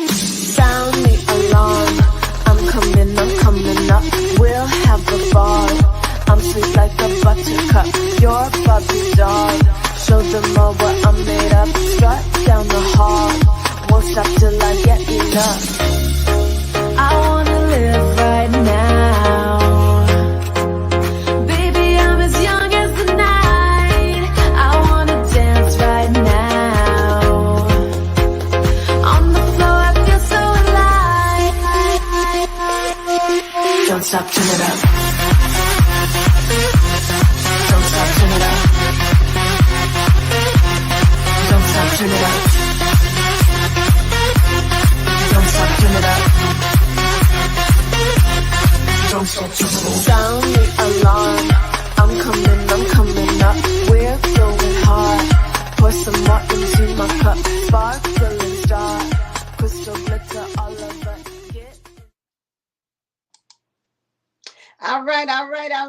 Sound the alarm. I'm coming up. We'll have a ball. I'm sweet like a buttercup. You're a puppy dog. Show them all what I'm made of. Strut down the hall. Won't stop till I get enough. I wanna live right now. Baby, I'm as young as the night. I wanna dance right now. On the floor, I feel so alive. Don't stop, turn it up. Don't stop, turn it up. Don't stop, turn it up. Don't stop, turn it up. Don't stop, turn it up. Sound the alarm. I'm coming up. We're going hard. Pour some more into my cup. Sparkling star. Crystal glitter all over. All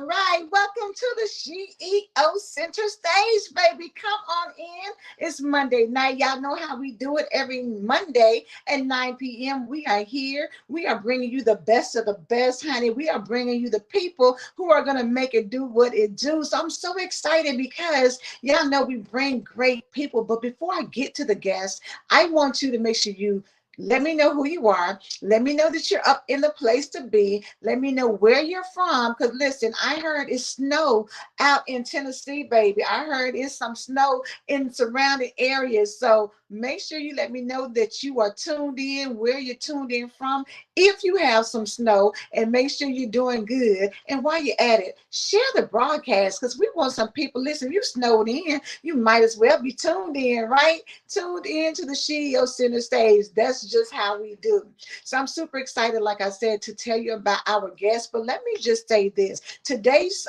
right. Welcome to the SheEO Center Stage, baby. Come on in. It's Monday night. Y'all know how we do it every Monday at 9 p.m. We are here. We are bringing you the best of the best, honey. We are bringing you the people who are going to make it do what it do. So I'm so excited because y'all know we bring great people. But before I get to the guests, I want you to make sure you let me know who you are. Let me know that you're up in the place to be. Let me know where you're from. Because listen, I heard it's snow out in Tennessee, baby. I heard it's some snow in surrounding areas. So make sure you let me know that you are tuned in, where you're tuned in from, if you have some snow, and make sure you're doing good. And while you're at it, share the broadcast because we want some people. Listen, you snowed in, you might as well be tuned in, right? Tuned in to the SheEO Center Stage. That's just how we do. So I'm super excited, like I said, to tell you about our guests. But let me just say this. Tonight's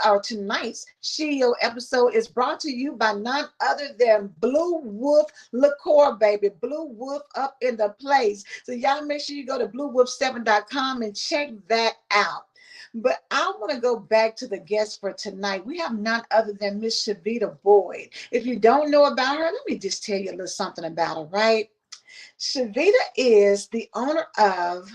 SheEO episode is brought to you by none other than Blue Wolf Liqueur, baby. Blue Wolf up in the place. So y'all make sure you go to bluewolf7.com and check that out. But I want to go back to the guest for tonight. We have none other than Miss CHEVITA Boyd. If you don't know about her, let me just tell you a little something about her, right? CHEVITA is the owner of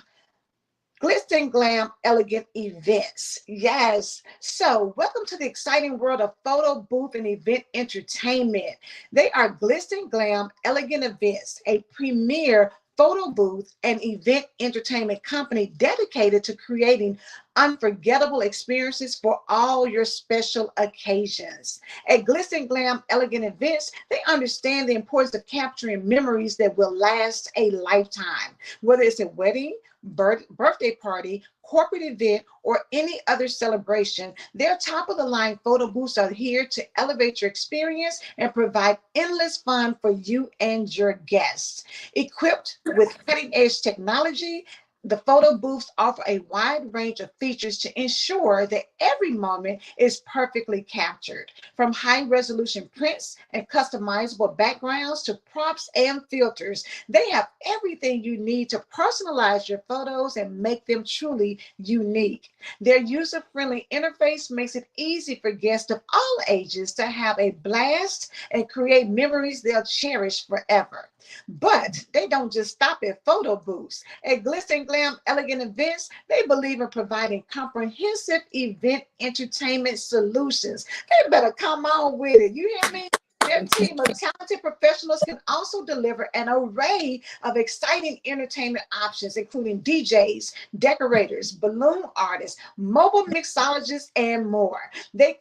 GLITZ and GLAM Elegant Events. Yes. So welcome to the exciting world of photo booth and event entertainment. They are GLITZ and GLAM Elegant Events, a premier photo booth and event entertainment company dedicated to creating unforgettable experiences for all your special occasions. At GLITZ and GLAM Elegant Events, they understand the importance of capturing memories that will last a lifetime. Whether it's a wedding, birthday party, corporate event, or any other celebration, their top-of-the-line photo booths are here to elevate your experience and provide endless fun for you and your guests. Equipped with cutting-edge technology, the photo booths offer a wide range of features to ensure that every moment is perfectly captured. From high-resolution prints and customizable backgrounds to props and filters, they have everything you need to personalize your photos and make them truly unique. Their user-friendly interface makes it easy for guests of all ages to have a blast and create memories they'll cherish forever. But they don't just stop at photo booths. At GLITZ and GLAM Elegant Events, they believe in providing comprehensive event entertainment solutions. They better come on with it. You hear me? Their team of talented professionals can also deliver an array of exciting entertainment options, including DJs, decorators, balloon artists, mobile mixologists, and more. They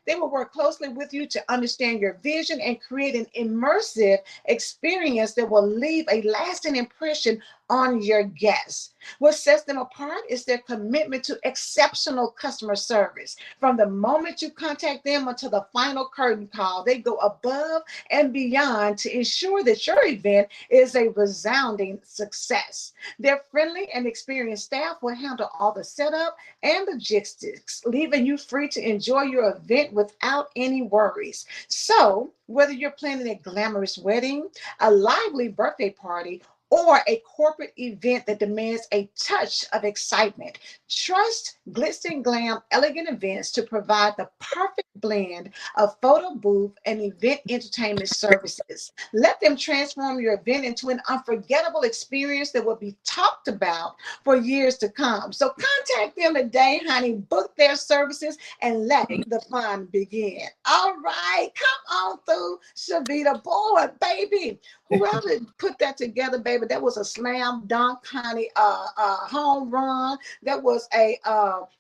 will work closely with you to understand your vision and create an immersive experience that will leave a lasting impression on your guests. What sets them apart is their commitment to exceptional customer service. From the moment you contact them until the final curtain call, they go above and beyond to ensure that your event is a resounding success. Their friendly and experienced staff will handle all the setup and logistics, leaving you free to enjoy your event without any worries. So, whether you're planning a glamorous wedding, a lively birthday party, or a corporate event that demands a touch of excitement. Trust Glitz and Glam Elegant Events to provide the perfect blend of photo booth and event entertainment services. Let them transform your event into an unforgettable experience that will be talked about for years to come. So contact them today, honey. Book their services and let the fun begin. All right, come on through, SheEO. Boy, baby, whoever put that together, baby, that was a slam dunk, honey, home run. That was a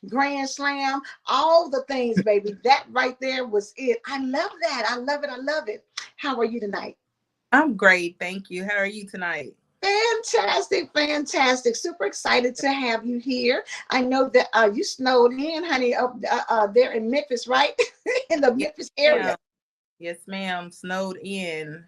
grand slam. All the things, baby. That right there was it. I love that. I love it. I love it. How are you tonight? I'm great, thank you. How are you tonight? Fantastic, fantastic. Super excited to have you here. I know that you snowed in, honey, up there in Memphis, right? In the Yes, Memphis area. ma'am. Yes, ma'am. Snowed in.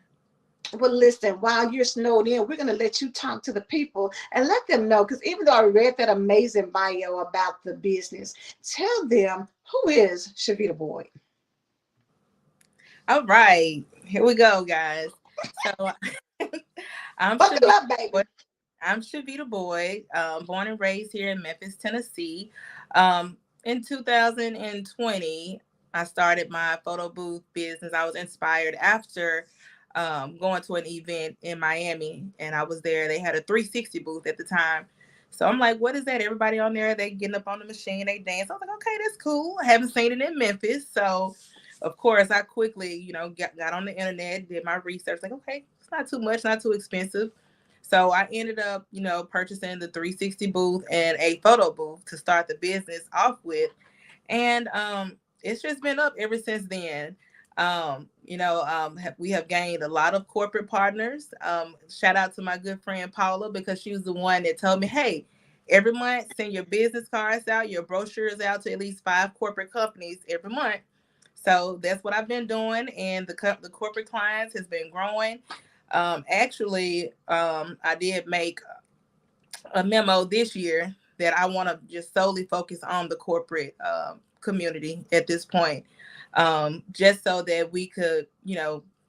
Well, listen, while you're snowed in, we're going to let you talk to the people and let them know, because even though I read that amazing bio about the business, tell them, who is SheEO Boyd? All right, here we go, guys. So I'm Buckle SheEO up, Boyd. baby. I'm SheEO Boyd, born and raised here in Memphis, Tennessee. Um, in 2020, I started my photo booth business. I was inspired after going to an event in Miami, and I was there. They had a 360 booth at the time. So I'm like, what is that? Everybody on there, they getting up on the machine, they dance. I was like, okay, that's cool. I haven't seen it in Memphis. So, of course, I quickly, got on the internet, did my research. Like, okay, it's not too much, not too expensive. So I ended up, purchasing the 360 booth and a photo booth to start the business off with. And it's just been up ever since then. We have gained a lot of corporate partners. Shout out to my good friend Paula, because she was the one that told me, hey, every month send your business cards out, your brochures out to at least 5 corporate companies every month. So that's what I've been doing, and the corporate clients has been growing. I did make a memo this year that I want to just solely focus on the corporate community at this point, just so that we could,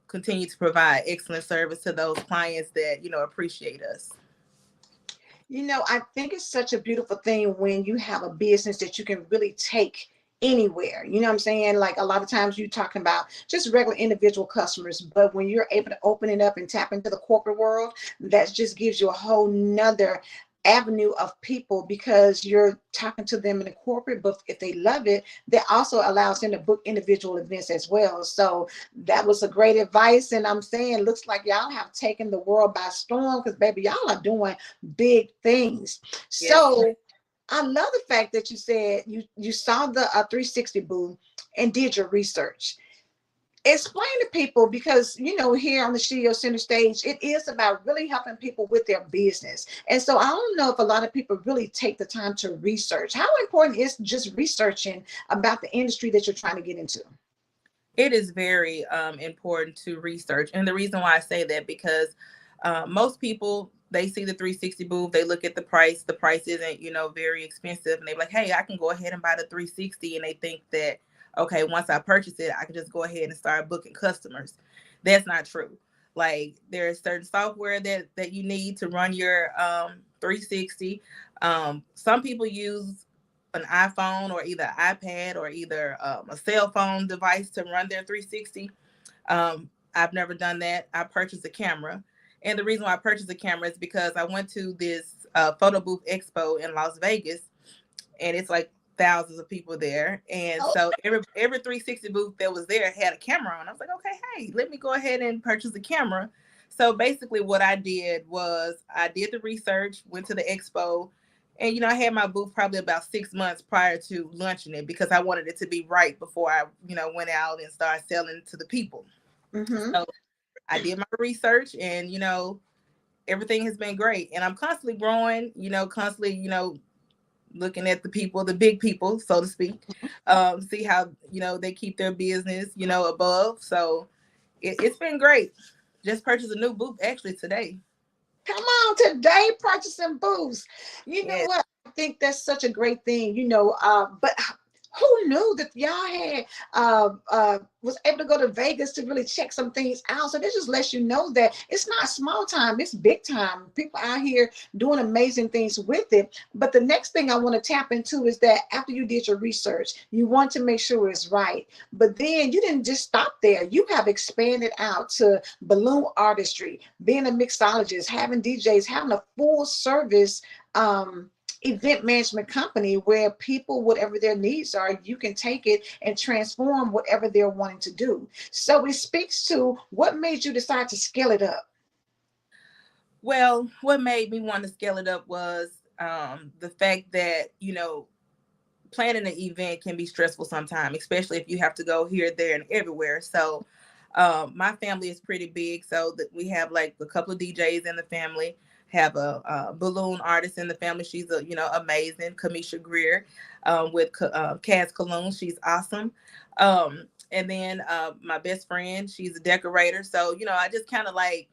continue to provide excellent service to those clients that, appreciate us. I think it's such a beautiful thing when you have a business that you can really take anywhere. You know what I'm saying? Like a lot of times you talking about just regular individual customers, but when you're able to open it up and tap into the corporate world, that just gives you a whole nother avenue of people, because you're talking to them in the corporate, but if they love it, that also allows them to book individual events as well. So that was a great advice, and I'm saying looks like y'all have taken the world by storm, because baby, y'all are doing big things. Yes. So I love the fact that you said you saw the 360 booth and did your research. Explain to people, because here on the SheEO Center stage, it is about really helping people with their business. And so I don't know if a lot of people really take the time to research. How important is just researching about the industry that you're trying to get into? It is very important to research. And the reason why I say that, because most people, they see the 360 booth, they look at the price. The price isn't, very expensive. And they're like, hey, I can go ahead and buy the 360. And they think that, okay, once I purchase it, I can just go ahead and start booking customers. That's not true. Like, there's certain software that you need to run your 360. Some people use an iPhone or either iPad or either a cell phone device to run their 360. I've never done that. I purchased a camera. And the reason why I purchased a camera is because I went to this photo booth expo in Las Vegas, and it's like thousands of people there. And so every 360 booth that was there had a camera on. I was like, okay, hey, let me go ahead and purchase a camera. So basically what I did was I did the research, went to the expo, and I had my booth probably about 6 months prior to launching it, because I wanted it to be right before I, went out and started selling to the people. Mm-hmm. So I did my research, and everything has been great. And I'm constantly growing, constantly, looking at the people, the big people, so to speak, see how, they keep their business, above. So it's been great. Just purchased a new booth actually today. Come on, today purchasing booths. You know Yes. what? I think that's such a great thing, but who who knew that y'all had was able to go to Vegas to really check some things out. So this just lets you know that it's not small time, it's big time. People out here doing amazing things with it. But the next thing I want to tap into is that after you did your research, you want to make sure it's right. But then you didn't just stop there. You have expanded out to balloon artistry, being a mixologist, having DJs, having a full service event management company where people, whatever their needs are, you can take it and transform whatever they're wanting to do. So it speaks to what made you decide to scale it up. Well, what made me want to scale it up was the fact that, planning an event can be stressful sometimes, especially if you have to go here, there, and everywhere. So my family is pretty big, so that we have like a couple of DJs in the family, have a balloon artist in the family. She's amazing, Kamisha Greer, with Cass Cologne. She's awesome. And then my best friend, she's a decorator. So I just kind of like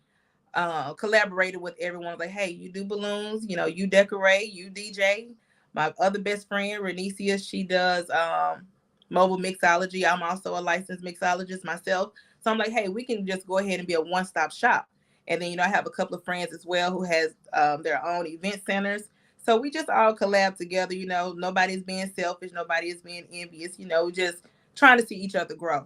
collaborated with everyone. Like, hey, you do balloons, you decorate, you DJ. My other best friend, Renicia, she does mobile mixology. I'm also a licensed mixologist myself. So I'm like, hey, we can just go ahead and be a one-stop shop. And then, I have a couple of friends as well who has their own event centers. So we just all collab together. Nobody's being selfish. Nobody is being envious, just trying to see each other grow.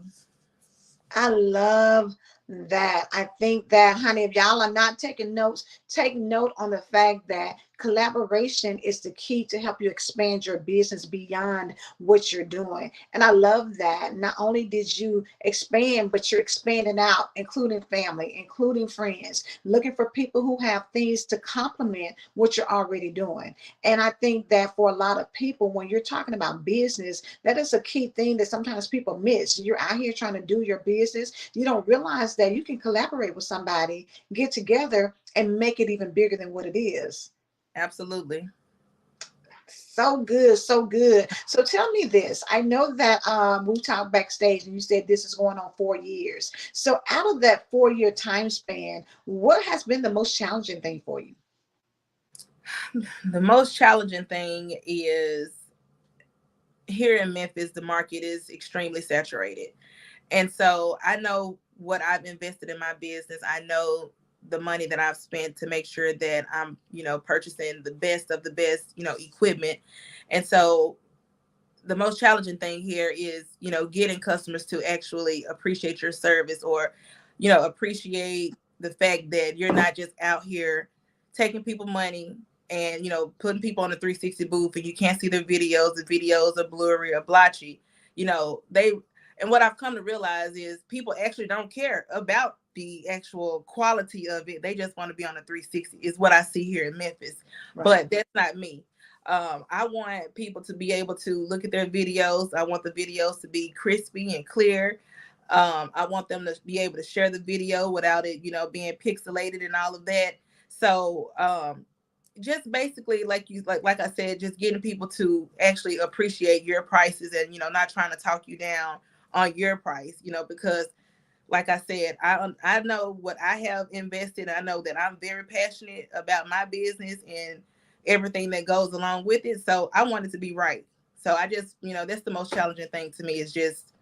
I love that. I think that, honey, if y'all are not taking notes, take note on the fact that collaboration is the key to help you expand your business beyond what you're doing. And I love that. Not only did you expand, but you're expanding out, including family, including friends, looking for people who have things to complement what you're already doing. And I think that for a lot of people, when you're talking about business, that is a key thing that sometimes people miss. You're out here trying to do your business. You don't realize that you can collaborate with somebody, get together, and make it even bigger than what it is. Absolutely. So good, so good. So tell me this. I know that we talked backstage and you said this is going on 4 years. So out of that 4-year time span, what has been the most challenging thing for you? The most challenging thing is here in Memphis, the market is extremely saturated. And so I know what I've invested in my business. I know the money that I've spent to make sure that I'm, purchasing the best of the best, equipment. And so the most challenging thing here is, getting customers to actually appreciate your service, or, appreciate the fact that you're not just out here taking people money and, putting people on the 360 booth and you can't see their videos. The videos are blurry or blotchy. And what I've come to realize is people actually don't care about the actual quality of it. They just want to be on a 360 is what I see here in Memphis. Right. But that's not me. I want people to be able to look at their videos. I want the videos to be crispy and clear. I want them to be able to share the video without it, being pixelated and all of that. So just basically, like I said, just getting people to actually appreciate your prices and, not trying to talk you down on your price, because like I said, I know what I have invested. I know that I'm very passionate about my business and everything that goes along with it. So I want it to be right. So I just, that's the most challenging thing to me, is just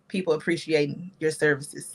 people appreciating your services.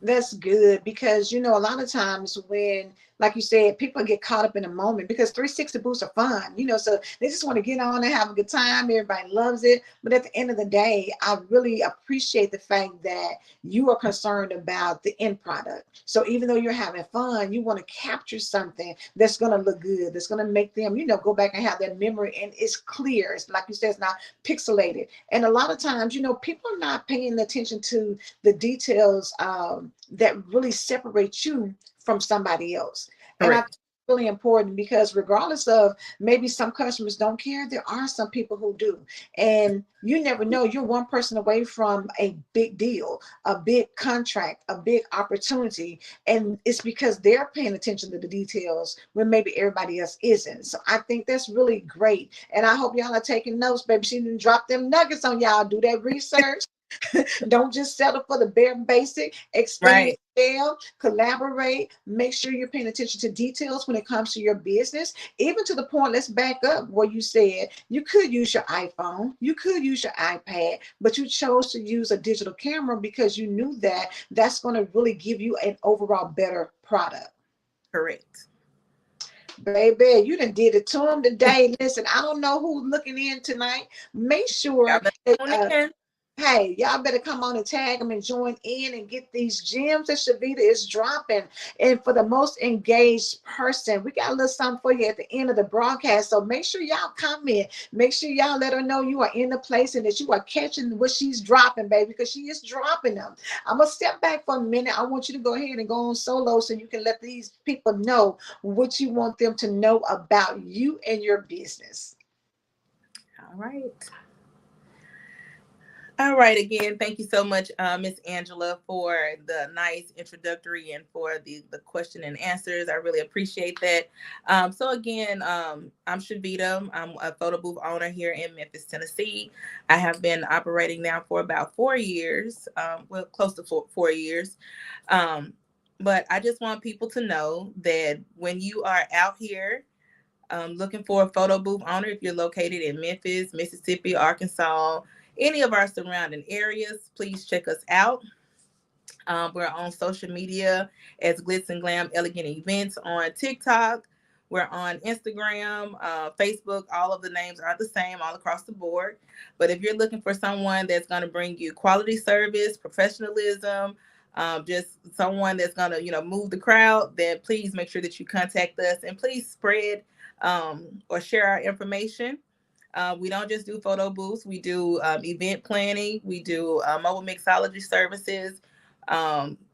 That's good, because a lot of times when, like you said, people get caught up in a moment, because 360 booths are fun, so they just want to get on and have a good time. Everybody loves it. But at the end of the day, I really appreciate the fact that you are concerned about the end product. So even though you're having fun, you want to capture something that's going to look good, that's going to make them, go back and have that memory, and it's clear. It's like you said, it's not pixelated. And a lot of times, people are not paying attention to the details that really separate you from somebody else. And I think it's really important, because regardless of maybe some customers don't care, there are some people who do. And you never know, you're one person away from a big deal, a big contract, a big opportunity. And it's because they're paying attention to the details when maybe everybody else isn't. So I think that's really great. And I hope y'all are taking notes, baby. She didn't drop them nuggets on y'all. Do that research. Don't just settle for the bare basic. Expand collaborate, make sure you're paying attention to details when it comes to your business, even to the point, let's back up where you said you could use your iPhone, you could use your iPad, but you chose to use a digital camera because you knew that that's going to really give you an overall better product. Correct. Baby, you done did it to them today. Listen, I don't know who's looking in tonight. Make Y'all sure better that, tune in. hey, y'all better come on and tag them and join in and get these gems that SheEO is dropping. And for the most engaged person, we got a little something for you at the end of the broadcast. So make sure y'all comment. Make sure y'all let her know you are in the place and that you are catching what she's dropping, baby, because she is dropping them. I'm going to step back for a minute. I want you to go ahead and go on solo so you can let these people know what you want them to know about you and your business. All right. All right. Again, thank you so much, Miss Angela, for the nice introductory and for the question and answers. I really appreciate that. So again, I'm SheEO. I'm a photo booth owner here in Memphis, Tennessee. I have been operating now for about 4 years, well, close to 4 years. But I just want people to know that when you are out here looking for a photo booth owner, if you're located in Memphis, Mississippi, Arkansas, any of our surrounding areas, please check us out. We're on social media as GLITZ and GLAM Elegant Events on TikTok. We're on Instagram, Facebook. All of the names are the same all across the board. But if you're looking for someone that's going to bring you quality service, professionalism, just someone that's going to, move the crowd, then please make sure that you contact us and please spread or share our information. We don't just do photo booths. We do event planning. We do mobile mixology services.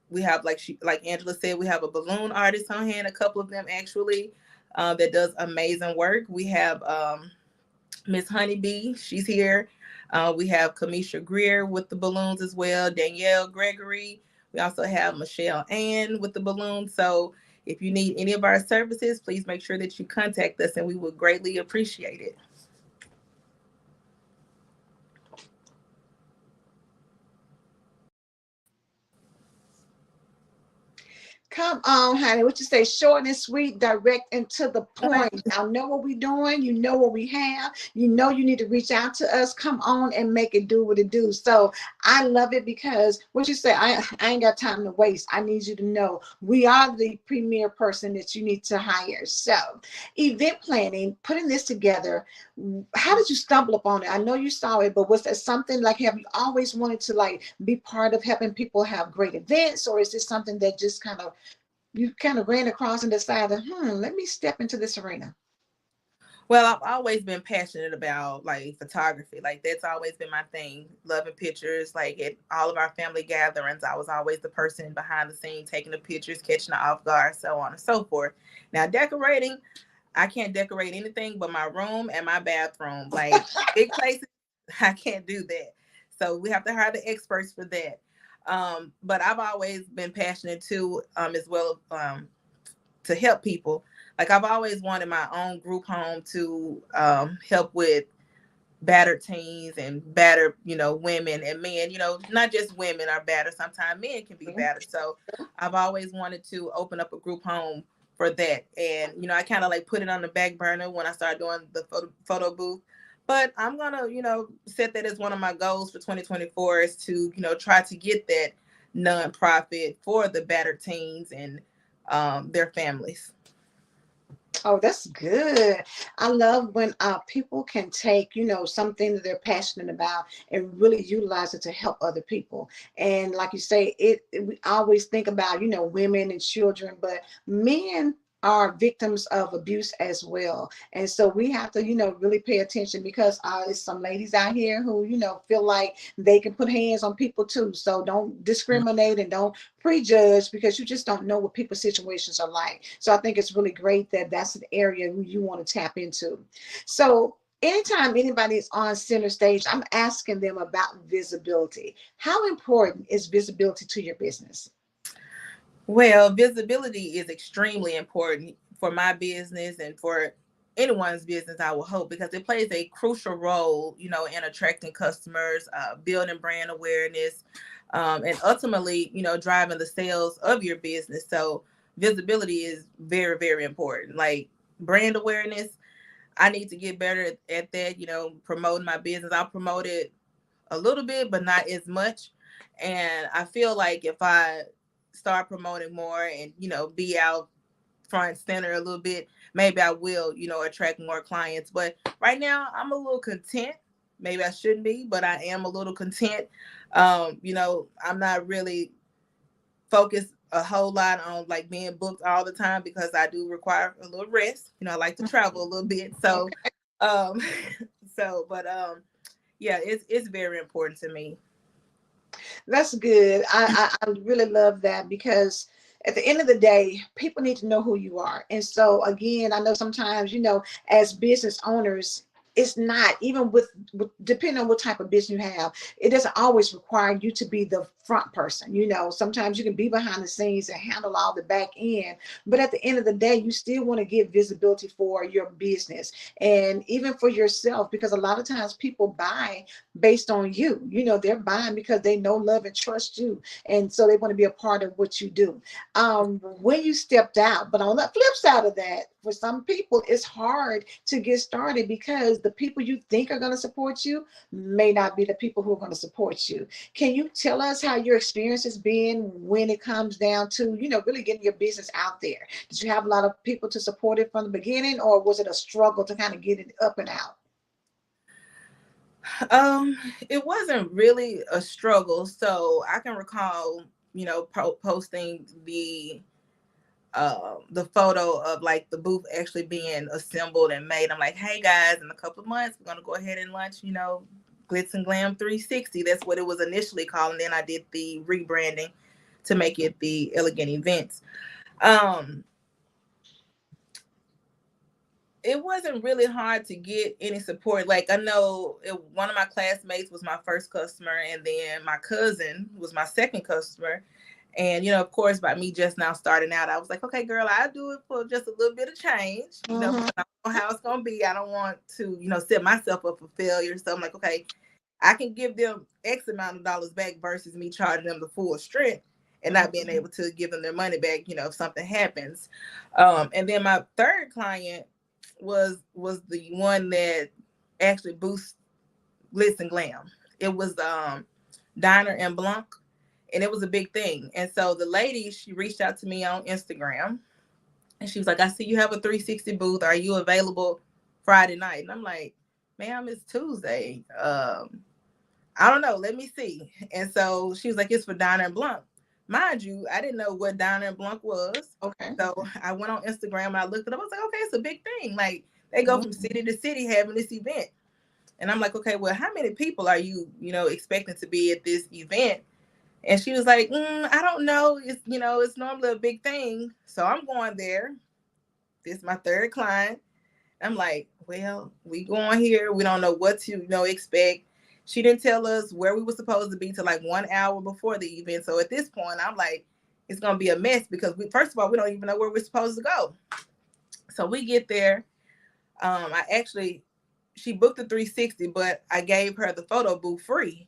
We have, like Angela said, we have a balloon artist on hand, a couple of them actually, that does amazing work. We have Miss Honeybee. She's here. We have Kamisha Greer with the balloons as well. Danielle Gregory. We also have Michelle Ann with the balloons. So if you need any of our services, please make sure that you contact us and we would greatly appreciate it. Come on, honey. What you say? Short and sweet, direct and to the point. Y'all know what we're doing. You know what we have. You know you need to reach out to us. Come on and make it do what it do. So I love it because what you say, I ain't got time to waste. I need you to know we are the premier person that you need to hire. So event planning, putting this together, how did you stumble upon it? I know you saw it, but was that something like, have you always wanted to like be part of helping people have great events, or is this something that just you kind of ran across and decided, let me step into this arena? Well, I've always been passionate about like photography. Like that's always been my thing. Loving pictures. Like at all of our family gatherings, I was always the person behind the scene taking the pictures, catching the off guard, so on and so forth. Now decorating, I can't decorate anything but my room and my bathroom. Like big places, I can't do that. So we have to hire the experts for that. But I've always been passionate too, as well, to help people. Like I've always wanted my own group home to help with battered teens and battered, women and men. Not just women are battered. Sometimes men can be battered. So I've always wanted to open up a group home for that. And, I kind of like put it on the back burner when I started doing the photo booth. But I'm going to, set that as one of my goals for 2024 is to, try to get that nonprofit for the battered teens and their families. Oh, that's good. I love when people can take, something that they're passionate about and really utilize it to help other people. And like you say, we always think about, women and children, but men are victims of abuse as well. And so we have to, really pay attention because there's some ladies out here who, feel like they can put hands on people too. So don't discriminate and don't prejudge because you just don't know what people's situations are like. So I think it's really great that that's an area you want to tap into. So anytime anybody is on center stage, I'm asking them about visibility. How important is visibility to your business? Well, visibility is extremely important for my business and for anyone's business, I will hope, because it plays a crucial role, you know, in attracting customers, building brand awareness, and ultimately, you know, driving the sales of your business. So visibility is very, very important. Like brand awareness, I need to get better at that, you know, promoting my business. I'll promote it a little bit, but not as much. And I feel like if I start promoting more and, you know, be out front center a little bit, maybe I will, you know, attract more clients. But right now I'm a little content. Maybe I shouldn't be, but I am a little content. You know, I'm not really focused a whole lot on like being booked all the time, because I do require a little rest. You know, I like to travel a little bit. So, um, but yeah, it's very important to me. That's good. I really love that, because at the end of the day, people need to know who you are. And so again, I know sometimes, you know, as business owners, it's not even with depending on what type of business you have, it doesn't always require you to be the front person. You know, sometimes you can be behind the scenes and handle all the back end, but at the end of the day, you still want to get visibility for your business and even for yourself, because a lot of times people buy based on you. You know, they're buying because they know, love, and trust you, and so they want to be a part of what you do. When you stepped out, but on the flip side of that, for some people, it's hard to get started because the people you think are going to support you may not be the people who are going to support you. Can you tell us how your experience has been when it comes down to, you know, really getting your business out there? Did you have a lot of people to support it from the beginning, or was it a struggle to kind of get it up and out? Um, it wasn't really a struggle. So I can recall, you know, posting the photo of like the booth actually being assembled and made. I'm like, hey guys, in a couple of months, we're gonna go ahead and launch, you know, Glitz and Glam 360. That's what it was initially called. And then I did the rebranding to make it the Elegant Events. Um, it wasn't really hard to get any support. Like I know one of my classmates was my first customer, and then my cousin was my second customer. And, you know, of course, by me just now starting out, I was like, okay, girl, I'll do it for just a little bit of change, you know, because I don't know how it's going to be. I don't want to, you know, set myself up for failure. So I'm like, okay, I can give them X amount of dollars back versus me charging them the full strength and not being able to give them their money back, you know, if something happens. And then my third client was the one that actually boosts Glitz and Glam. It was Diner and Blanc, and it was a big thing. And so the lady, she reached out to me on Instagram, and she was like, I see you have a 360 booth. Are you available Friday night? And I'm like, ma'am, it's Tuesday. I don't know. Let me see. And so she was like, it's for Diner and Blanc. Mind you, I didn't know what Diner and Blanc was. Okay. So I went on Instagram and I looked it up. I was like, okay, it's a big thing. Like they go from city to city having this event. And I'm like, okay, well, how many people are you, you know, expecting to be at this event? And she was like, I don't know. It's, you know, it's normally a big thing. So I'm going there. This is my third client. I'm like, well, we going here. We don't know what to, you know, expect. She didn't tell us where we were supposed to be till like 1 hour before the event. So at this point, I'm like, it's going to be a mess because first of all, we don't even know where we're supposed to go. So we get there. She booked the 360, but I gave her the photo booth free.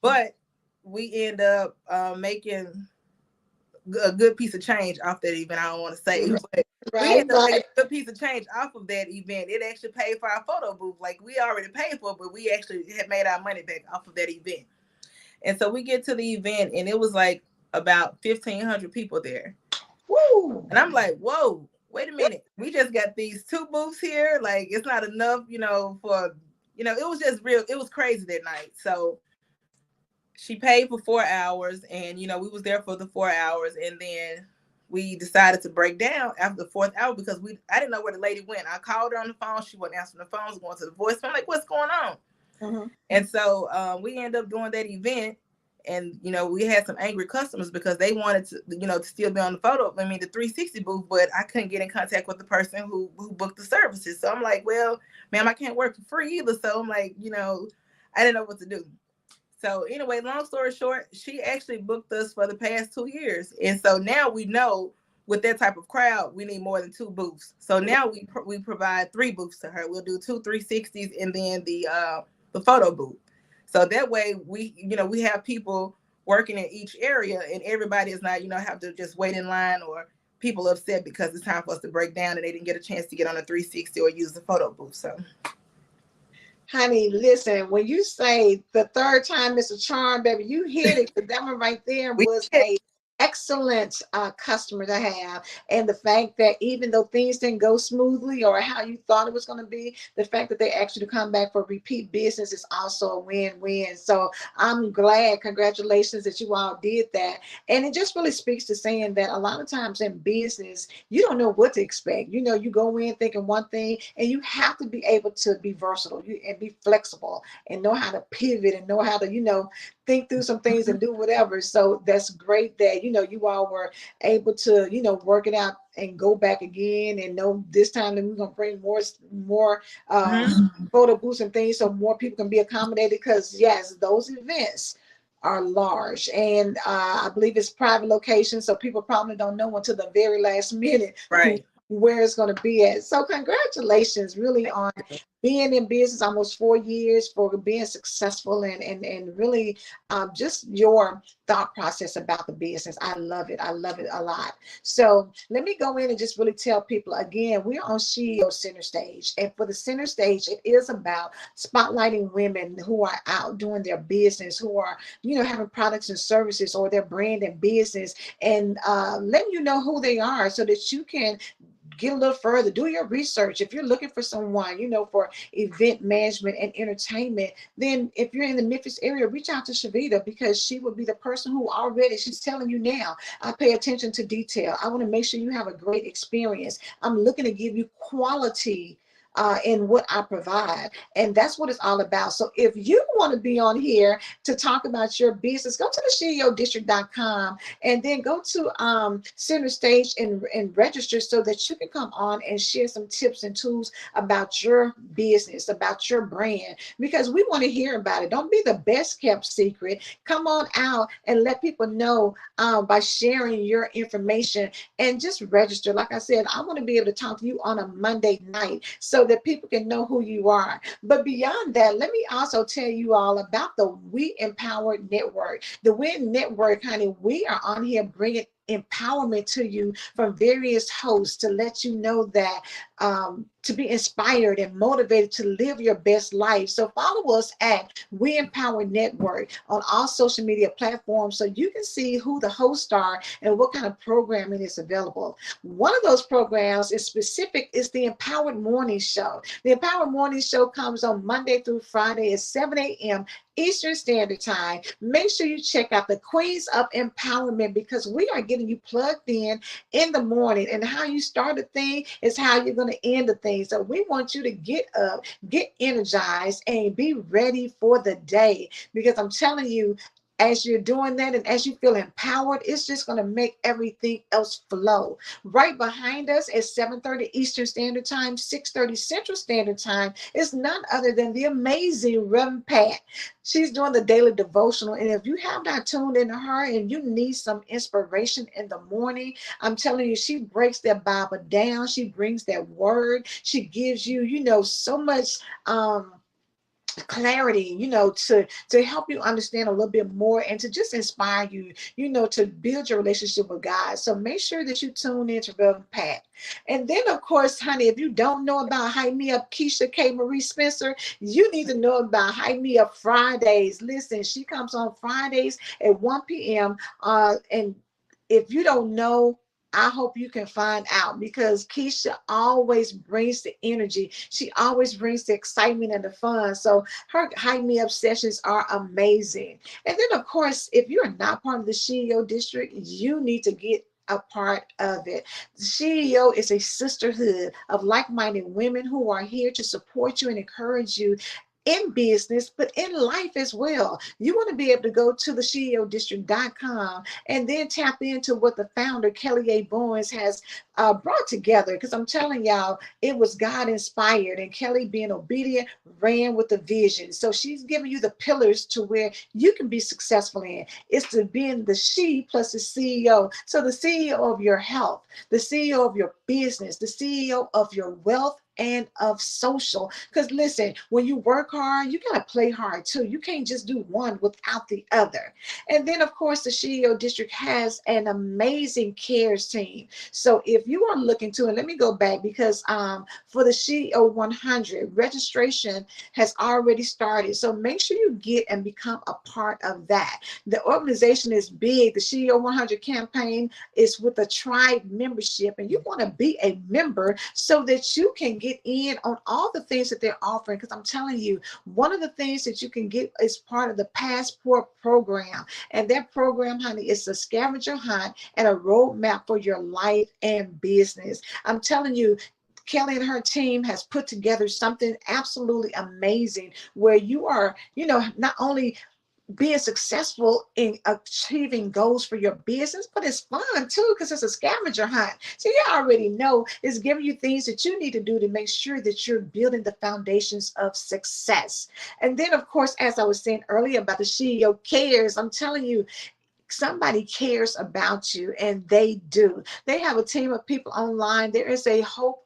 But we end up making a good piece of change off that event. I don't want to say, but we ended up making a good piece of change off of that event. It actually paid for our photo booth. Like we already paid for it, but we actually had made our money back off of that event. And so we get to the event, and it was like about 1,500 people there. Woo! And I'm like, whoa, wait a minute. We just got these two booths here. Like it's not enough, you know, for, you know, it was just real. It was crazy that night. So she paid for 4 hours, and, you know, we was there for the 4 hours, and then we decided to break down after the fourth hour because I didn't know where the lady went. I called her on the phone. She wasn't answering the phone. I was going to the voicemail. I'm like, what's going on? And so we ended up doing that event, and, you know, we had some angry customers because they wanted to, you know, to still be on the the 360 booth, but I couldn't get in contact with the person who booked the services. So I'm like, well, ma'am, I can't work for free either. So I'm like, you know, I didn't know what to do. So anyway, long story short, she actually booked us for the past 2 years. And so now we know with that type of crowd, we need more than 2 booths. So now we provide 3 booths to her. We'll do 2 360s and then the photo booth. So that way we have people working in each area, and everybody is not have to just wait in line, or people upset because it's time for us to break down and they didn't get a chance to get on a 360 or use the photo booth. So honey, listen, when you say the third time Mr. Charm, baby, you hit it. That one right there we was a excellent customer to have. And the fact that even though things didn't go smoothly or how you thought it was going to be, the fact that they actually come back for repeat business is also a win-win. So I'm glad, congratulations that you all did that. And it just really speaks to saying that a lot of times in business, you don't know what to expect. You go in thinking one thing, and you have to be able to be versatile and be flexible and know how to pivot and know how to, think through some things and do whatever. So that's great that, you all were able to, work it out and go back again and know this time that we're going to bring more photo booths and things so more people can be accommodated, because yes, those events are large, and I believe it's private location, so people probably don't know until the very last minute right. where it's going to be at. So congratulations really on being in business almost 4 years, for being successful, and really just your thought process about the business. I love it. I love it a lot. So let me go in and just really tell people again, we're on SheEO Center Stage. And for the center stage, it is about spotlighting women who are out doing their business, who are, having products and services or their brand and business, and letting you know who they are so that you can get a little further, do your research. If you're looking for someone, for event management and entertainment, then if you're in the Memphis area, reach out to CHEVITA, because she will be the person who already, she's telling you now, I pay attention to detail. I want to make sure you have a great experience. I'm looking to give you quality in what I provide. And that's what it's all about. So if you want to be on here to talk about your business, go to the SheEODistrict.com and then go to Center Stage and register so that you can come on and share some tips and tools about your business, about your brand, because we want to hear about it. Don't be the best kept secret. Come on out and let people know by sharing your information, and just register. Like I said, I want to be able to talk to you on a Monday night so that people can know who you are. But beyond that, let me also tell you all about the We Empowered Network. The WIN Network, honey, we are on here bringing empowerment to you from various hosts to let you know that to be inspired and motivated to live your best life. So follow us at We Empower Network on all social media platforms so you can see who the hosts are and what kind of programming is available. One of those programs is specific, is the Empowered Morning Show. The Empowered Morning Show comes on Monday through Friday at 7 a.m. Eastern Standard Time. Make sure you check out the Queens of Empowerment, because we are getting you plugged in the morning, and how you start a thing is how you're going to end the thing. So we want you to get up, get energized, and be ready for the day, because I'm telling you, as you're doing that and as you feel empowered, it's just going to make everything else flow. Right behind us at 7:30 Eastern Standard Time, 6:30 Central Standard Time is none other than the amazing Reverend Pat. She's doing the daily devotional. And if you have not tuned into her and you need some inspiration in the morning, I'm telling you, she breaks that Bible down. She brings that word. She gives you, so much clarity, to help you understand a little bit more and to just inspire you, to build your relationship with God. So make sure that you tune in to Reverend Pat. And then, of course, honey, if you don't know about Hype Me Up Keisha K. Marie Spencer, you need to know about Hype Me Up Fridays. Listen, she comes on Fridays at 1 p.m. And if you don't know, I hope you can find out, because Keisha always brings the energy. She always brings the excitement and the fun. So her Hype Me Up sessions are amazing. And then, of course, if you're not part of the SheEO District, you need to get a part of it. SheEO is a sisterhood of like-minded women who are here to support you and encourage you in business, but in life as well. You want to be able to go to the SheEODistrict.com and then tap into what the founder, Kelly A. Bowens, has brought together. Because I'm telling y'all, it was God inspired, and Kelly, being obedient, ran with the vision. So she's giving you the pillars to where you can be successful in. It's to being the she plus the CEO. So the CEO of your health, the CEO of your business, the CEO of your wealth and of social. Because listen, when you work hard, you got to play hard too. You can't just do one without the other. And then, of course, the SheEO District has an amazing cares team. So if you are looking to, and let me go back, because for the SheEO 100, registration has already started. So make sure you get and become a part of that. The organization is big. The SheEO 100 campaign is with a tribe membership, and you want to be a member so that you can get in on all the things that they're offering. Because I'm telling you, one of the things that you can get is part of the Passport program. And that program, honey, is a scavenger hunt and a roadmap for your life and business. I'm telling you, Kelly and her team has put together something absolutely amazing where you are, not only being successful in achieving goals for your business, but it's fun too, because it's a scavenger hunt. So you already know it's giving you things that you need to do to make sure that you're building the foundations of success. And then, of course, as I was saying earlier about the SheEO Cares, I'm telling you, somebody cares about you, and they do. They have a team of people online. There is a hope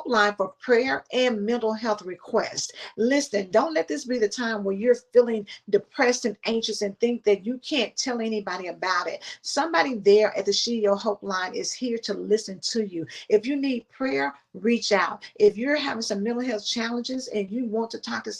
line for prayer and mental health requests. Listen, don't let this be the time where you're feeling depressed and anxious and think that you can't tell anybody about it. Somebody there at the SheEO Hope Line is here to listen to you. If you need prayer, reach out. If you're having some mental health challenges and you want to talk to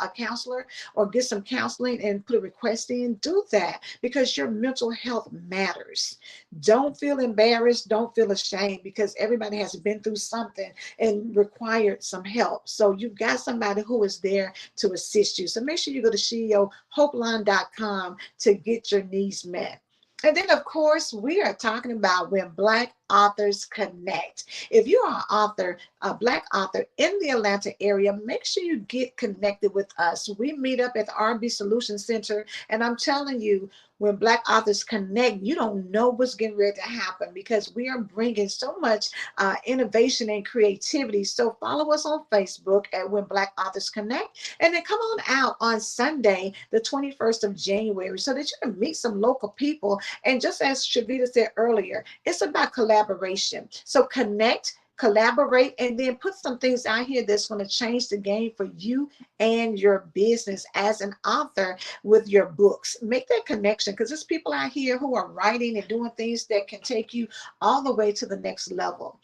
a counselor or get some counseling and put a request in, do that, because your mental health matters. Don't feel embarrassed. Don't feel ashamed, because everybody has been through something and required some help. So you've got somebody who is there to assist you. So make sure you go to SheEOHopeline.com to get your needs met. And then, of course, we are talking about when Black authors connect. If you are an author, a Black author in the Atlanta area, make sure you get connected with us. We meet up at the R&B Solution Center, and I'm telling you, when Black authors connect, you don't know what's getting ready to happen, because we are bringing so much innovation and creativity. So follow us on Facebook at When Black Authors Connect, and then come on out on Sunday, the 21st of January, so that you can meet some local people. And just as CHEVITA said earlier, it's about collaboration. So connect, collaborate, and then put some things out here that's going to change the game for you and your business as an author with your books. Make that connection, because there's people out here who are writing and doing things that can take you all the way to the next level.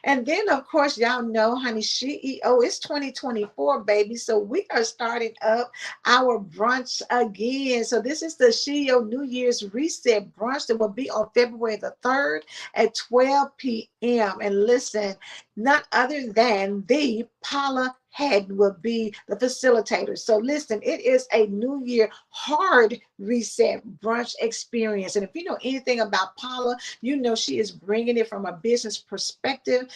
And then, of course, y'all know, honey, SheEO, it's 2024, baby. So we are starting up our brunch again. So this is the SheEO New Year's Reset Brunch that will be on February the 3rd at 12 p.m. And listen, none other than the Paula Head will be the facilitator. So listen, it is a New Year hard reset brunch experience. And if you know anything about Paula, you know she is bringing it from a business perspective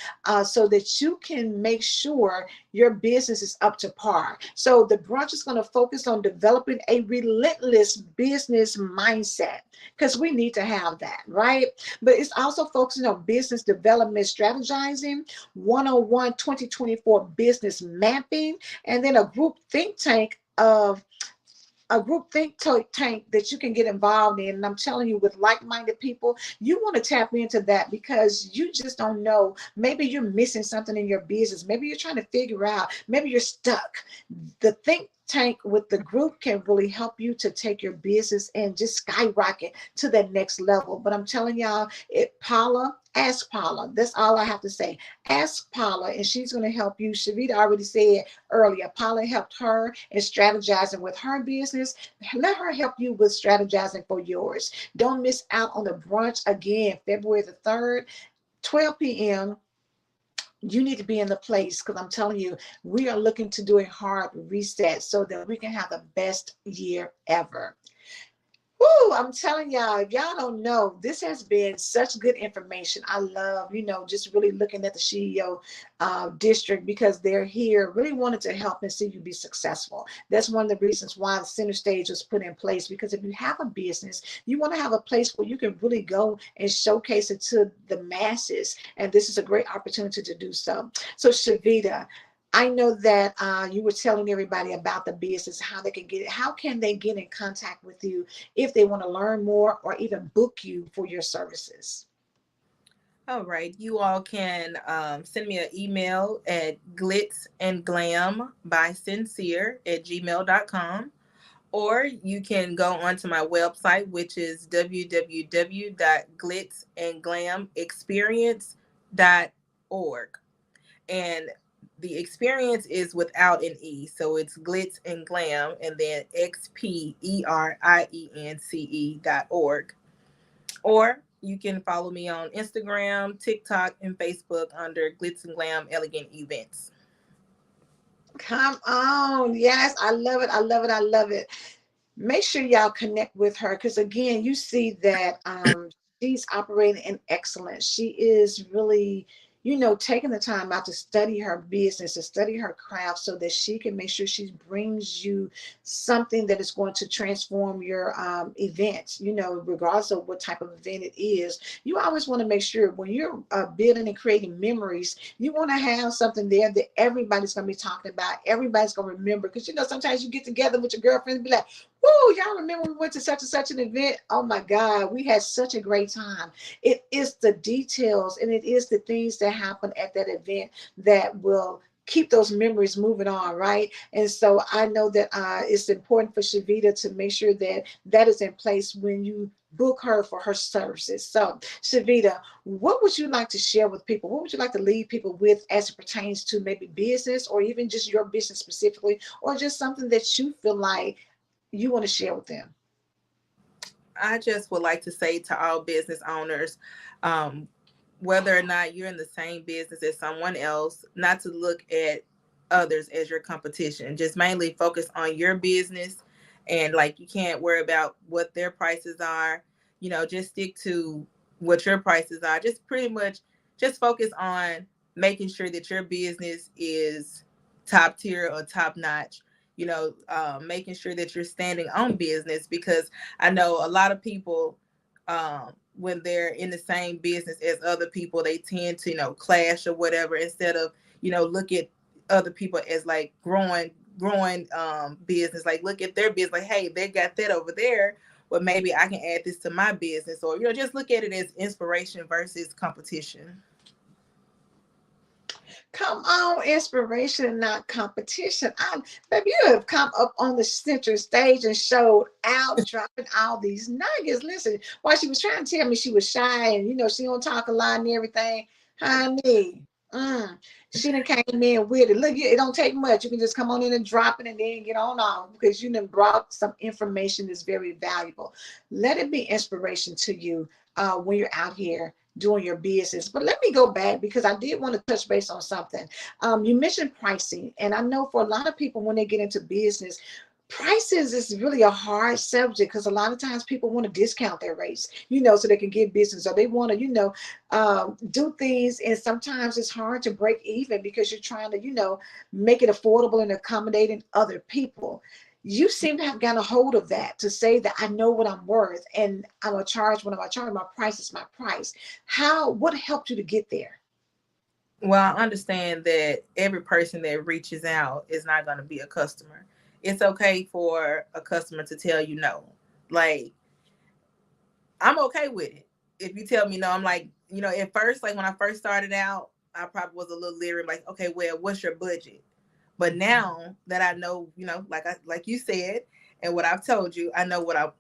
so that you can make sure your business is up to par. So the brunch is going to focus on developing a relentless business mindset, because we need to have that, right? But it's also focusing on business development, strategizing, 101 2024 business mapping, and then a group think tank that you can get involved in. And I'm telling you, with like-minded people, you want to tap into that, because you just don't know. Maybe you're missing something in your business. Maybe you're trying to figure out, maybe you're stuck. The think tank with the group can really help you to take your business and just skyrocket to that next level. But I'm telling y'all, ask Paula. That's all I have to say. Ask Paula, and she's going to help you. CHEVITA already said earlier, Paula helped her in strategizing with her business. Let her help you with strategizing for yours. Don't miss out on the brunch again, February the 3rd, 12 p.m. You need to be in the place, because I'm telling you, we are looking to do a hard reset so that we can have the best year ever. Woo, Woo, I'm telling y'all, if y'all don't know, this has been such good information. I love, just really looking at the SheEO district, because they're here, really wanted to help and see you be successful. That's one of the reasons why the center stage was put in place, because if you have a business, you want to have a place where you can really go and showcase it to the masses. And this is a great opportunity to do so. So SheVita, I know that you were telling everybody about the business, how they can get it. How can they get in contact with you if they want to learn more or even book you for your services? All right. You all can send me an email at glitzandglam@gmail.com, or you can go onto my website, which is www.glitzandglamexperience.org. And the experience is without an E. So it's Glitz and Glam and then XPERIENCE.org. Or you can follow me on Instagram, TikTok, and Facebook under Glitz and Glam Elegant Events. Come on. Yes, I love it. I love it. I love it. Make sure y'all connect with her, because again, you see that she's operating in excellence. She is really, taking the time out to study her business, to study her craft, so that she can make sure she brings you something that is going to transform your event, regardless of what type of event it is. You always want to make sure when you're building and creating memories, you want to have something there that everybody's going to be talking about, everybody's going to remember. Because sometimes you get together with your girlfriend and be like, "Whoa, y'all remember we went to such and such an event? Oh my God, we had such a great time." It is the details and it is the things that happen at that event that will keep those memories moving on, right? And so I know that it's important for SheVita to make sure that that is in place when you book her for her services. So SheVita, what would you like to share with people? What would you like to leave people with as it pertains to maybe business, or even just your business specifically, or just something that you feel like you want to share with them? I just would like to say to all business owners, whether or not you're in the same business as someone else, not to look at others as your competition. Just mainly focus on your business, and like you can't worry about what their prices are. Just stick to what your prices are. Just pretty much just focus on making sure that your business is top tier or top notch. Making sure that you're standing on business, because I know a lot of people, when they're in the same business as other people, they tend to, clash or whatever, instead of, look at other people as like growing business. Like look at their business, like, hey, they got that over there. But maybe I can add this to my business, or, just look at it as inspiration versus competition. Come on, inspiration and not competition. Baby, you have come up on the center stage and showed out, dropping all these nuggets. Listen, while she was trying to tell me she was shy and she don't talk a lot and everything, honey. She done came in with it. Look, it don't take much. You can just come on in and drop it and then get on off, because you done brought some information that's very valuable. Let it be inspiration to you when you're out here doing your business. But let me go back, because I did want to touch base on something. You mentioned pricing, and I know for a lot of people when they get into business, prices is really a hard subject, because a lot of times people want to discount their rates, so they can get business, or they want to, do things. And sometimes it's hard to break even because you're trying to, make it affordable and accommodating other people. You seem to have gotten a hold of that, to say that I know what I'm worth and I'm gonna charge what I'm gonna charge. My price is my price. What helped you to get there? Well, I understand that every person that reaches out is not going to be a customer. It's okay for a customer to tell you no. Like, I'm okay with it. If you tell me no, I'm like, at first, like when I first started out, I probably was a little leery, like, okay, well, what's your budget? But now that I know, like you said, and what I've told you, I know what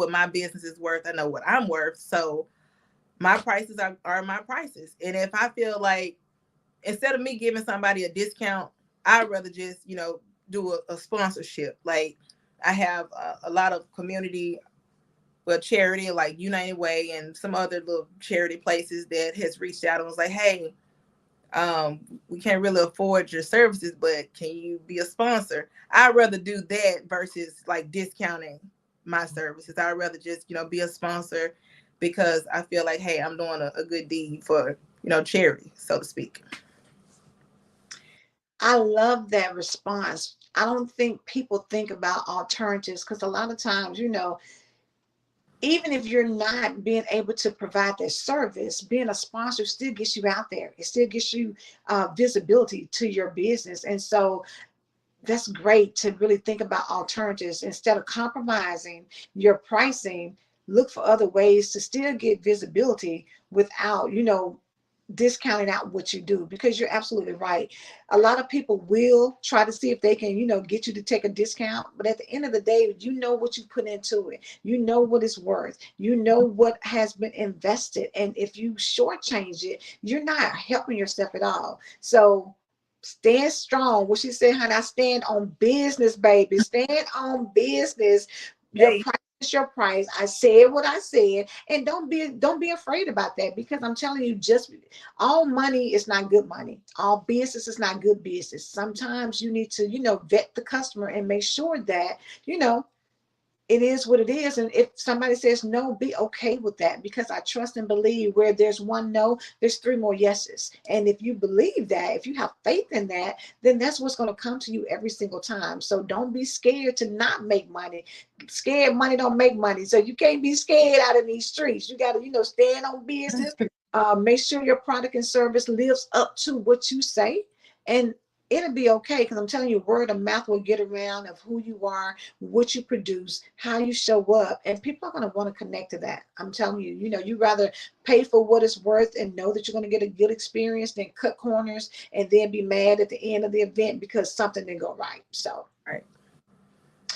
my business is worth. I know what I'm worth. So my prices are my prices. And if I feel like, instead of me giving somebody a discount, I'd rather just, do a sponsorship. Like I have a lot of community, charity like United Way and some other little charity places that has reached out and was like, hey, we can't really afford your services, but can you be a sponsor? I'd rather do that versus like discounting my services. I'd rather just, be a sponsor because I feel like, hey, I'm doing a good deed for, charity, so to speak. I love that response. I don't think people think about alternatives because a lot of times, even if you're not being able to provide that service, being a sponsor still gets you out there. It still gets you visibility to your business. And so that's great to really think about alternatives instead of compromising your pricing. Look for other ways to still get visibility without, discounting out what you do, because you're absolutely right. A lot of people will try to see if they can, get you to take a discount. But at the end of the day, you know what you put into it. You know what it's worth. You know what has been invested. And if you shortchange it, you're not helping yourself at all. So stand strong. What she said, honey, I stand on business, baby. Stand on business. Your Hey, price is your price. I said what I said, and don't be afraid about that, because I'm telling you, just all money is not good money. All business is not good business. Sometimes you need to, vet the customer and make sure that, it is what it is. And if somebody says no, be okay with that, because I trust and believe where there's one no, there's three more yeses. And if you believe that, if you have faith in that, then that's what's going to come to you every single time. So don't be scared to not make money. Scared money don't make money. So you can't be scared out in these streets. You got to, stand on business. Make sure your product and service lives up to what you say. And it'll be okay, because I'm telling you, word of mouth will get around of who you are, what you produce, how you show up, and people are going to want to connect to that. I'm telling you, you rather pay for what it's worth and know that you're going to get a good experience than cut corners and then be mad at the end of the event because something didn't go right. So, right.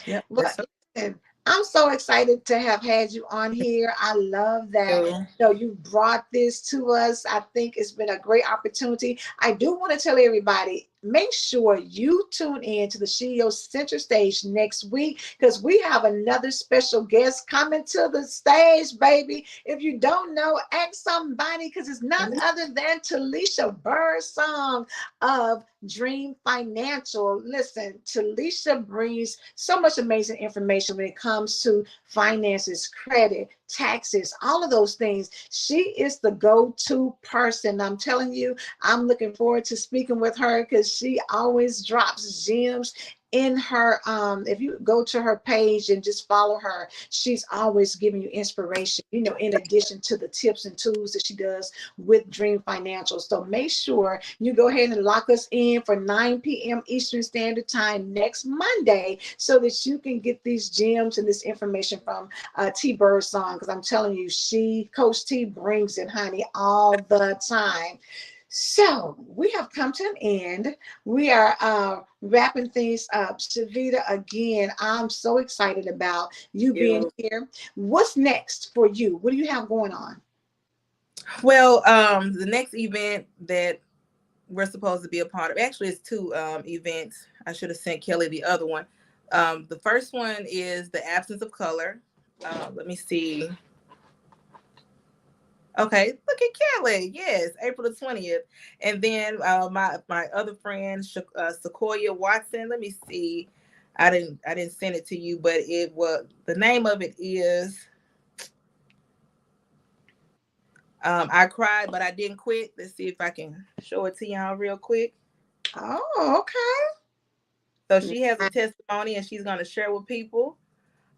Yep. well, That's so listen, I'm so excited to have had you on here. I love that. cool. You brought this to us. I think it's been a great opportunity. I do want to tell everybody, make sure you tune in to the SheEO Center Stage next week, because we have another special guest coming to the stage, baby. If you don't know, ask somebody, because it's none other than Talisha Birdsong of Dream Financial. Listen, Talisha brings so much amazing information when it comes to finances, credit, taxes, all of those things. She is the go-to person. I'm telling you, I'm looking forward to speaking with her, because she always drops gems in her. If you go to her page and just follow her, she's always giving you inspiration, in addition to the tips and tools that she does with Dream Financial. So make sure you go ahead and lock us in for 9 p.m. Eastern Standard Time next Monday, so that you can get these gems and this information from T Birdsong, because I'm telling you, Coach T brings it, honey, all the time. So we have come to an end. We are wrapping things up. CHEVITA, again, I'm so excited about you being here. What's next for you? What do you have going on? Well, the next event that we're supposed to be a part of, actually it's two events. I should have sent Kelly the other one. The first one is the absence of color. Let me see. Okay, look at Kelly. Yes, April the 20th. And then my other friend, Sequoia Watson. Let me see. I didn't send it to you, but the name of it is I Cried But I Didn't Quit. Let's see if I can show it to y'all real quick. Oh, okay. So she has a testimony and she's gonna share with people.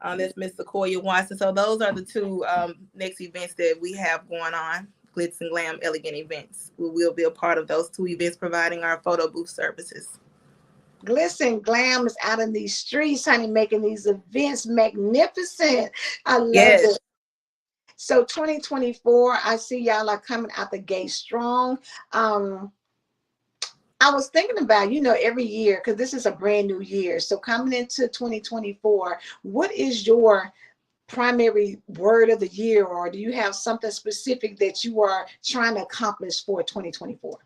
That's Miss Sequoia Watson. So those are the two next events that we have going on. GLITZ and GLAM Elegant Events. We will be a part of those two events, providing our photo booth services. GLITZ and GLAM is out in these streets, honey, making these events magnificent. I love it. So 2024, I see y'all are coming out the gate strong. I was thinking about, every year, because this is a brand new year. So coming into 2024, what is your primary word of the year, or do you have something specific that you are trying to accomplish for 2024?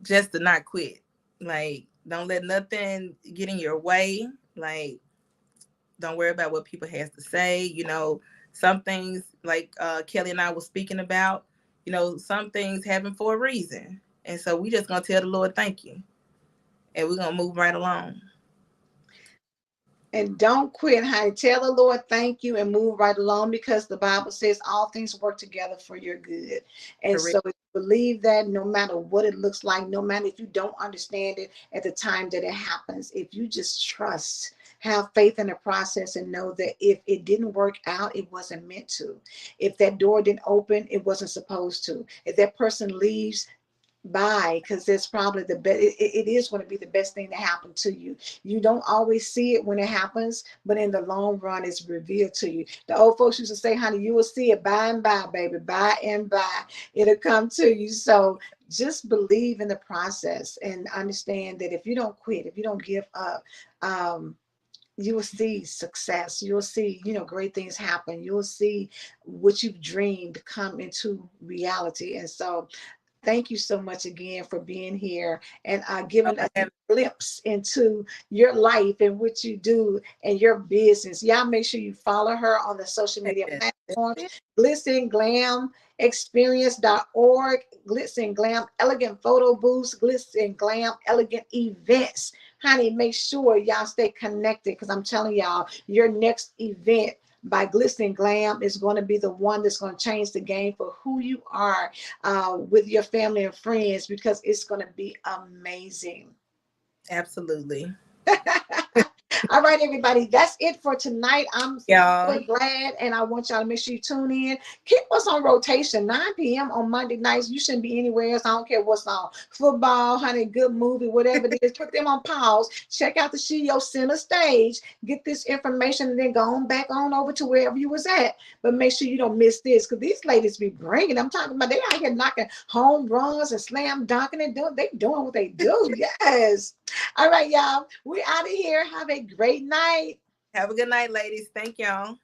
Just to not quit. Like, don't let nothing get in your way. Like, don't worry about what people has to say. Some things, like Kelly and I were speaking about, some things happen for a reason. And so we just going to tell the Lord, thank you. And we're going to move right along. And don't quit, honey. Tell the Lord thank you and move right along, because the Bible says all things work together for your good. And Correct. so believe that no matter what it looks like, no matter if you don't understand it at the time that it happens, if you just trust, have faith in the process, and know that if it didn't work out, it wasn't meant to. If that door didn't open, it wasn't supposed to. If that person leaves, buy, because it's probably the best. It is going to be the best thing to happen to you. You don't always see it when it happens, but in the long run it's revealed to you. The old folks used to say, honey, you will see it by and by, baby, by and by it'll come to you. So just believe in the process and understand that if you don't quit, if you don't give up, you will see success. You'll see, great things happen. You'll see what you've dreamed come into reality. And so thank you so much again for being here and giving us a glimpse into your life and what you do and your business. Y'all make sure you follow her on the social media platforms. Glitz and Glam Experience.org, Glitz and Glam Elegant Photo Booths, Glitz and Glam Elegant Events. Honey, make sure y'all stay connected, because I'm telling y'all, your next event by Glitz and Glam is going to be the one that's going to change the game for who you are with your family and friends, because it's going to be amazing. Absolutely. All right, everybody, that's it for tonight. I'm Y'all. so glad, and I want y'all to make sure you tune in. Keep us on rotation, 9 p.m. on Monday nights. You shouldn't be anywhere else. I don't care what's on. Football, honey, good movie, whatever it is, put them on pause. Check out the SheEO Center stage. Get this information, and then go on back on over to wherever you was at. But make sure you don't miss this, because these ladies be bringing. I'm talking about, they out here knocking home runs and slam dunking and doing what they do. Yes. All right, y'all. We're out of here. Have a great night. Have a good night, ladies. Thank y'all.